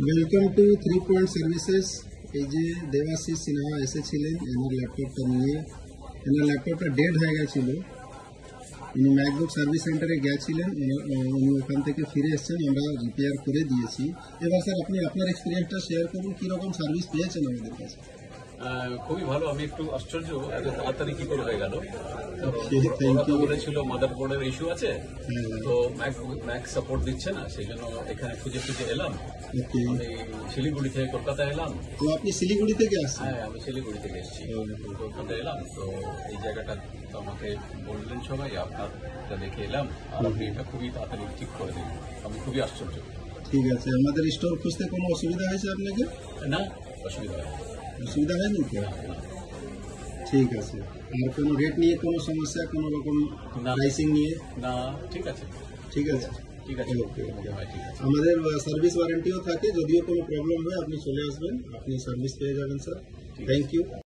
Welcome to 3 point services. এই যে দেবাশিস সিনহা এসেছিলেন এনার ল্যাপটপটা নিয়ে। এনার ল্যাপটপটা ডেড হয়ে গেছিল। উনি ম্যাকবুক সার্ভিস সেন্টারে গেছিলেন, উনি ওখান থেকে ফিরে এসেছেন, আমরা রিপেয়ার করে দিয়েছি। এবার স্যার আপনি আপনার এক্সপিরিয়েন্সটা শেয়ার করুন, কীরকম সার্ভিস পেয়েছেন আমাদের কাছে। খুবই ভালো। আমি একটু আশ্চর্য এত তাড়াতাড়ি কি করে হয়ে গেল। বলেছিল মাদার বোর্ডের ইস্যু আছে, তো ম্যাক সাপোর্ট দিচ্ছে না, সেই জন্য এখানে খুঁজে খুঁজে এলাম। আমি শিলিগুড়ি থেকে কলকাতা এলাম। তো আপনি শিলিগুড়ি থেকে আসছেন? হ্যাঁ, আমি শিলিগুড়ি থেকে এসেছি, কলকাতা এলাম। তো এই জায়গাটা আমাকে বললেন সবাই, আপনারটা দেখে এলাম, আর আপনি এটা খুবই তাড়াতাড়ি ঠিক করে দিন। আমি খুবই আশ্চর্য। ঠিক আছে, আমাদের স্টোর খুঁজতে কোনো অসুবিধা হয়েছে আপনাকে? না, অসুবিধা হয়নি। অসুবিধা হয়নি তো? ঠিক আছে। আর কোনো রেট নিয়ে কোনো সমস্যা, কোনো রকম প্রাইসিং নিয়ে? না, ঠিক আছে। ঠিক আছে, ঠিক আছে। আমাদের সার্ভিস ওয়ারেন্টিও থাকে, যদিও কোনো প্রবলেম হয় আপনি চলে আসবেন, আপনি সার্ভিস পেয়ে যাবেন স্যার। Thank you.